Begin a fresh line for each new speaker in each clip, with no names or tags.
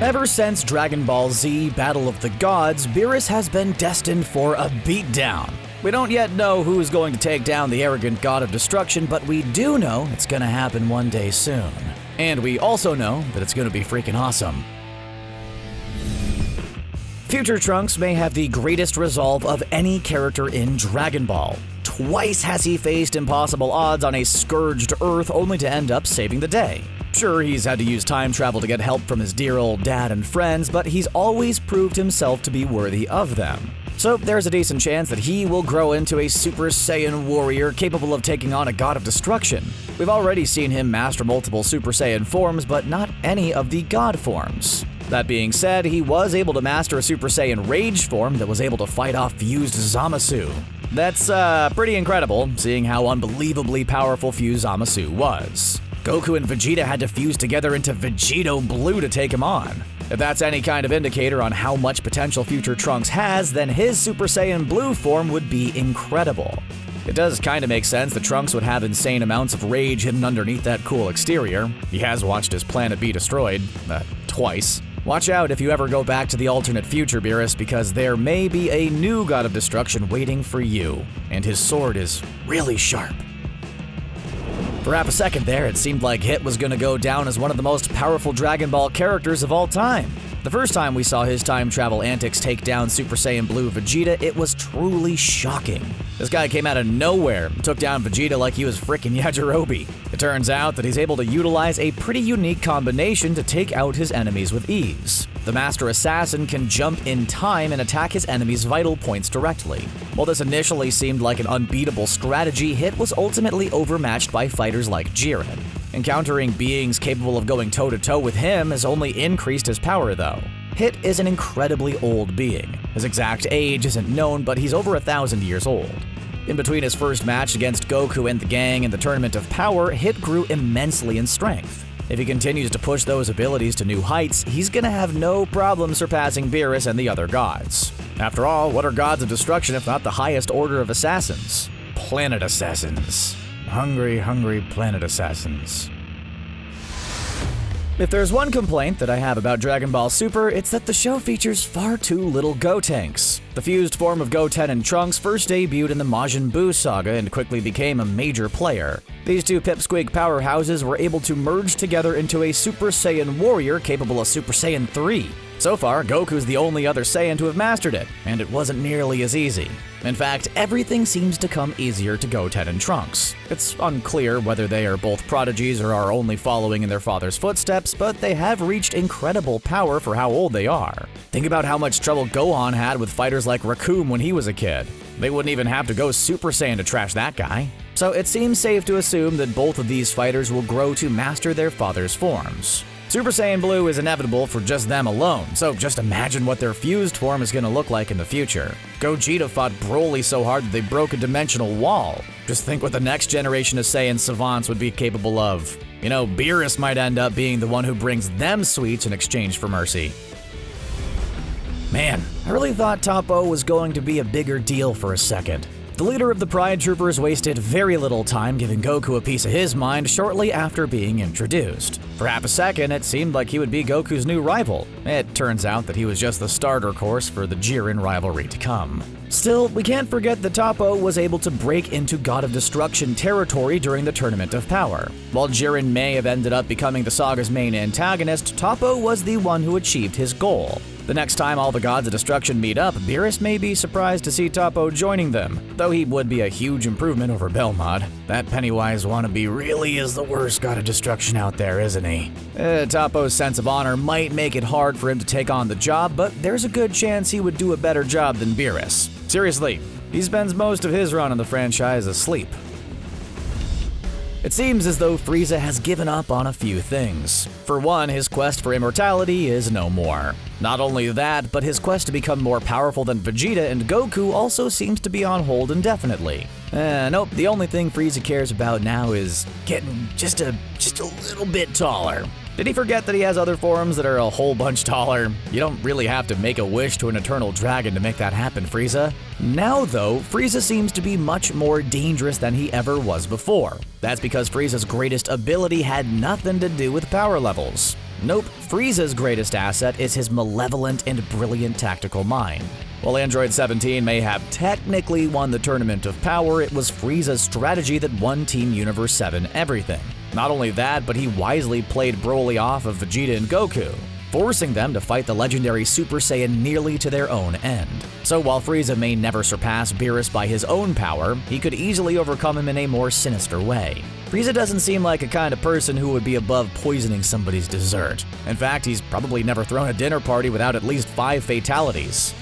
Ever since Dragon Ball Z Battle of the Gods, Beerus has been destined for a beatdown. We don't yet know who's going to take down the arrogant god of destruction, but we do know it's gonna happen one day soon. And we also know that it's gonna be freaking awesome. Future Trunks may have the greatest resolve of any character in Dragon Ball. Twice has he faced impossible odds on a scourged Earth only to end up saving the day. Sure, he's had to use time travel to get help from his dear old dad and friends, but he's always proved himself to be worthy of them. So there's a decent chance that he will grow into a Super Saiyan warrior capable of taking on a god of destruction. We've already seen him master multiple Super Saiyan forms, but not any of the god forms. That being said, he was able to master a Super Saiyan Rage form that was able to fight off fused Zamasu. That's pretty incredible, seeing how unbelievably powerful fused Zamasu was. Goku and Vegeta had to fuse together into Vegito Blue to take him on. If that's any kind of indicator on how much potential Future Trunks has, then his Super Saiyan Blue form would be incredible. It does kinda make sense that Trunks would have insane amounts of rage hidden underneath that cool exterior. He has watched his planet be destroyed, twice. Watch out if you ever go back to the alternate future, Beerus, because there may be a new god of destruction waiting for you, and his sword is really sharp. For half a second there, it seemed like Hit was gonna go down as one of the most powerful Dragon Ball characters of all time. The first time we saw his time travel antics take down Super Saiyan Blue Vegeta, it was truly shocking. This guy came out of nowhere and took down Vegeta like he was frickin' Yajirobe. It turns out that he's able to utilize a pretty unique combination to take out his enemies with ease. The Master Assassin can jump in time and attack his enemies' vital points directly. While this initially seemed like an unbeatable strategy, Hit was ultimately overmatched by fighters like Jiren. Encountering beings capable of going toe-to-toe with him has only increased his power though. Hit is an incredibly old being. His exact age isn't known, but he's over 1,000 years old. In between his first match against Goku and the gang in the Tournament of Power, Hit grew immensely in strength. If he continues to push those abilities to new heights, he's gonna have no problem surpassing Beerus and the other gods. After all, what are gods of destruction if not the highest order of assassins? Planet assassins. Hungry, hungry planet assassins. If there's one complaint that I have about Dragon Ball Super, it's that the show features far too little Gotenks. The fused form of Goten and Trunks first debuted in the Majin Buu saga and quickly became a major player. These two pipsqueak powerhouses were able to merge together into a Super Saiyan warrior capable of Super Saiyan 3. So far, Goku's the only other Saiyan to have mastered it, and it wasn't nearly as easy. In fact, everything seems to come easier to Goten and Trunks. It's unclear whether they are both prodigies or are only following in their father's footsteps, but they have reached incredible power for how old they are. Think about how much trouble Gohan had with fighters like Raccoon when he was a kid. They wouldn't even have to go Super Saiyan to trash that guy. So it seems safe to assume that both of these fighters will grow to master their father's forms. Super Saiyan Blue is inevitable for just them alone, so just imagine what their fused form is going to look like in the future. Gogeta fought Broly so hard that they broke a dimensional wall. Just think what the next generation of Saiyan savants would be capable of. You know, Beerus might end up being the one who brings them sweets in exchange for mercy. Man, I really thought Toppo was going to be a bigger deal for a second. The leader of the Pride Troopers wasted very little time giving Goku a piece of his mind shortly after being introduced. For half a second, it seemed like he would be Goku's new rival. It turns out that he was just the starter course for the Jiren rivalry to come. Still, we can't forget that Toppo was able to break into God of Destruction territory during the Tournament of Power. While Jiren may have ended up becoming the saga's main antagonist, Toppo was the one who achieved his goal. The next time all the gods of destruction meet up, Beerus may be surprised to see Toppo joining them, though he would be a huge improvement over Belmod. That Pennywise wannabe really is the worst god of destruction out there, isn't he? Toppo's sense of honor might make it hard for him to take on the job, but there's a good chance he would do a better job than Beerus. Seriously, he spends most of his run on the franchise asleep. It seems as though Frieza has given up on a few things. For one, his quest for immortality is no more. Not only that, but his quest to become more powerful than Vegeta and Goku also seems to be on hold indefinitely. Nope, the only thing Frieza cares about now is getting just a little bit taller. Did he forget that he has other forms that are a whole bunch taller? You don't really have to make a wish to an eternal dragon to make that happen, Frieza. Now though, Frieza seems to be much more dangerous than he ever was before. That's because Frieza's greatest ability had nothing to do with power levels. Nope, Frieza's greatest asset is his malevolent and brilliant tactical mind. While Android 17 may have technically won the Tournament of Power, it was Frieza's strategy that won Team Universe 7 everything. Not only that, but he wisely played Broly off of Vegeta and Goku, forcing them to fight the legendary Super Saiyan nearly to their own end. So while Frieza may never surpass Beerus by his own power, he could easily overcome him in a more sinister way. Frieza doesn't seem like a kind of person who would be above poisoning somebody's dessert. In fact, he's probably never thrown a dinner party without at least 5 fatalities.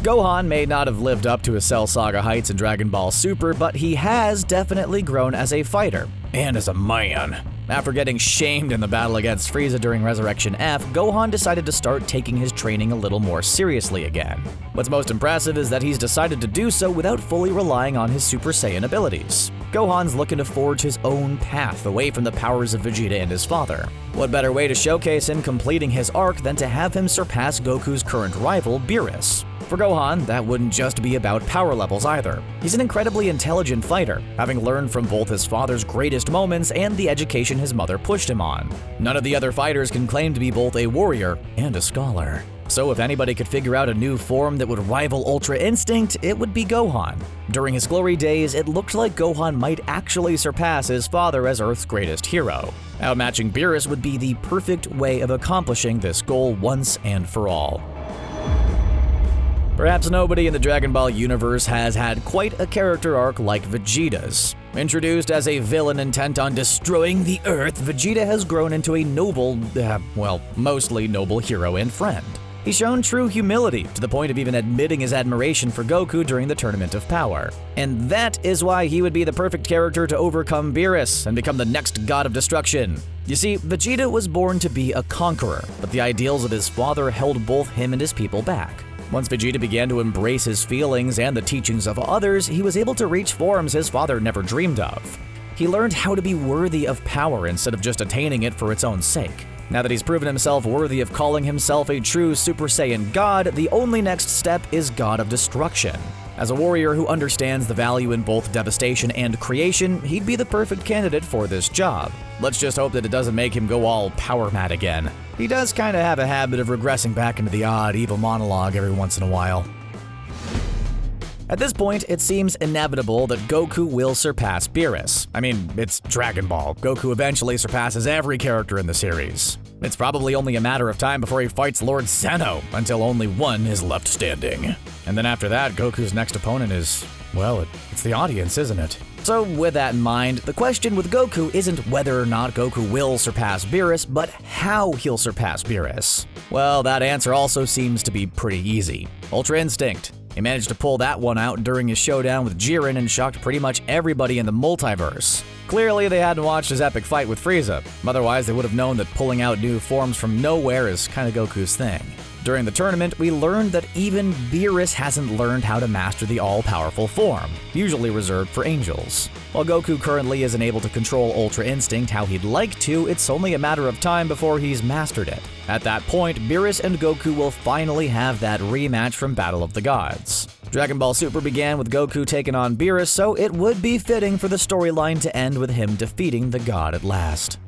Gohan may not have lived up to his Cell Saga heights in Dragon Ball Super, but he has definitely grown as a fighter and as a man. After getting shamed in the battle against Frieza during Resurrection F, Gohan decided to start taking his training a little more seriously again. What's most impressive is that he's decided to do so without fully relying on his Super Saiyan abilities. Gohan's looking to forge his own path away from the powers of Vegeta and his father. What better way to showcase him completing his arc than to have him surpass Goku's current rival, Beerus? For Gohan, that wouldn't just be about power levels either. He's an incredibly intelligent fighter, having learned from both his father's greatest moments and the education his mother pushed him on. None of the other fighters can claim to be both a warrior and a scholar. So if anybody could figure out a new form that would rival Ultra Instinct, it would be Gohan. During his glory days, it looked like Gohan might actually surpass his father as Earth's greatest hero. Outmatching Beerus would be the perfect way of accomplishing this goal once and for all. Perhaps nobody in the Dragon Ball universe has had quite a character arc like Vegeta's. Introduced as a villain intent on destroying the Earth, Vegeta has grown into a noble, mostly noble hero and friend. He's shown true humility to the point of even admitting his admiration for Goku during the Tournament of Power. And that is why he would be the perfect character to overcome Beerus and become the next god of destruction. You see, Vegeta was born to be a conqueror, but the ideals of his father held both him and his people back. Once Vegeta began to embrace his feelings and the teachings of others, he was able to reach forms his father never dreamed of. He learned how to be worthy of power instead of just attaining it for its own sake. Now that he's proven himself worthy of calling himself a true Super Saiyan God, the only next step is God of Destruction. As a warrior who understands the value in both devastation and creation, he'd be the perfect candidate for this job. Let's just hope that it doesn't make him go all power mad again. He does kinda have a habit of regressing back into the odd evil monologue every once in a while. At this point, it seems inevitable that Goku will surpass Beerus. I mean, it's Dragon Ball. Goku eventually surpasses every character in the series. It's probably only a matter of time before he fights Lord Zeno, until only one is left standing. And then after that, Goku's next opponent is, well, it's the audience, isn't it? So with that in mind, the question with Goku isn't whether or not Goku will surpass Beerus, but how he'll surpass Beerus. Well, that answer also seems to be pretty easy. Ultra Instinct. He managed to pull that one out during his showdown with Jiren and shocked pretty much everybody in the multiverse. Clearly, they hadn't watched his epic fight with Frieza. Otherwise, they would have known that pulling out new forms from nowhere is kinda Goku's thing. During the tournament, we learned that even Beerus hasn't learned how to master the all-powerful form, usually reserved for angels. While Goku currently isn't able to control Ultra Instinct how he'd like to, it's only a matter of time before he's mastered it. At that point, Beerus and Goku will finally have that rematch from Battle of the Gods. Dragon Ball Super began with Goku taking on Beerus, so it would be fitting for the storyline to end with him defeating the god at last.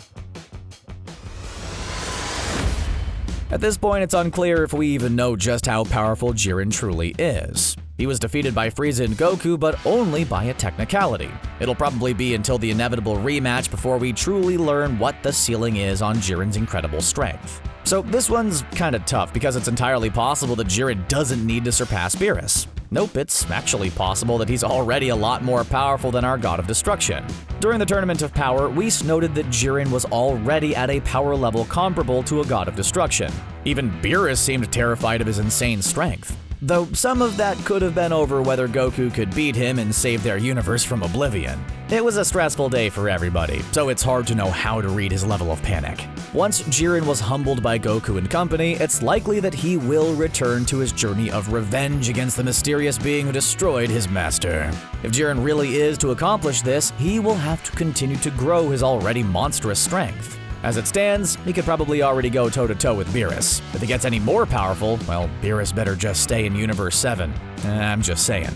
At this point, it's unclear if we even know just how powerful Jiren truly is. He was defeated by Frieza and Goku, but only by a technicality. It'll probably be until the inevitable rematch before we truly learn what the ceiling is on Jiren's incredible strength. So this one's kinda tough because it's entirely possible that Jiren doesn't need to surpass Beerus. Nope, it's actually possible that he's already a lot more powerful than our God of Destruction. During the Tournament of Power, Whis noted that Jiren was already at a power level comparable to a God of Destruction. Even Beerus seemed terrified of his insane strength. Though some of that could have been over whether Goku could beat him and save their universe from oblivion. It was a stressful day for everybody, so it's hard to know how to read his level of panic. Once Jiren was humbled by Goku and company, it's likely that he will return to his journey of revenge against the mysterious being who destroyed his master. If Jiren really is to accomplish this, he will have to continue to grow his already monstrous strength. As it stands, he could probably already go toe-to-toe with Beerus. If he gets any more powerful, well, Beerus better just stay in Universe 7. I'm just saying.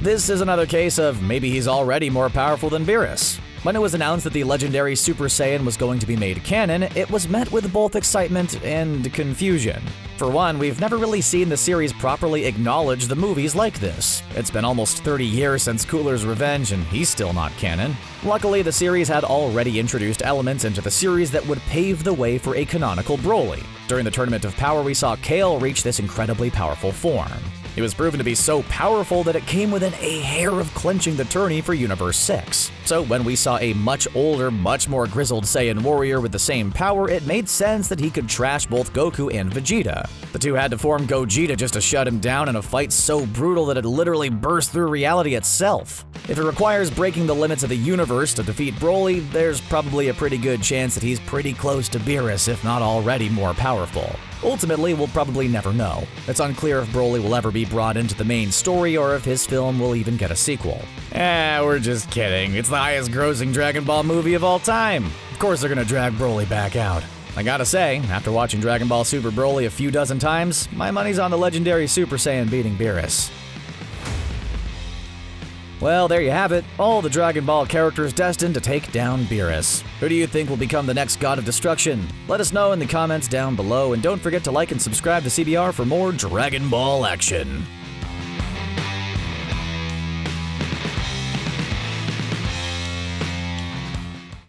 This is another case of maybe he's already more powerful than Beerus. When it was announced that the legendary Super Saiyan was going to be made canon, it was met with both excitement and confusion. For one, we've never really seen the series properly acknowledge the movies like this. It's been almost 30 years since Cooler's Revenge, and he's still not canon. Luckily, the series had already introduced elements into the series that would pave the way for a canonical Broly. During the Tournament of Power, we saw Kale reach this incredibly powerful form. It was proven to be so powerful that it came within a hair of clinching the tourney for Universe 6. So when we saw a much older, much more grizzled Saiyan warrior with the same power, it made sense that he could trash both Goku and Vegeta. The two had to form Gogeta just to shut him down in a fight so brutal that it literally burst through reality itself. If it requires breaking the limits of the universe to defeat Broly, there's probably a pretty good chance that he's pretty close to Beerus, if not already more powerful. Ultimately, we'll probably never know. It's unclear if Broly will ever be brought into the main story or if his film will even get a sequel. We're just kidding. It's the highest grossing Dragon Ball movie of all time. Of course they're gonna drag Broly back out. I gotta say, after watching Dragon Ball Super Broly a few dozen times, my money's on the legendary Super Saiyan beating Beerus. Well, there you have it, all the Dragon Ball characters destined to take down Beerus. Who do you think will become the next God of Destruction? Let us know in the comments down below, and don't forget to like and subscribe to CBR for more Dragon Ball action.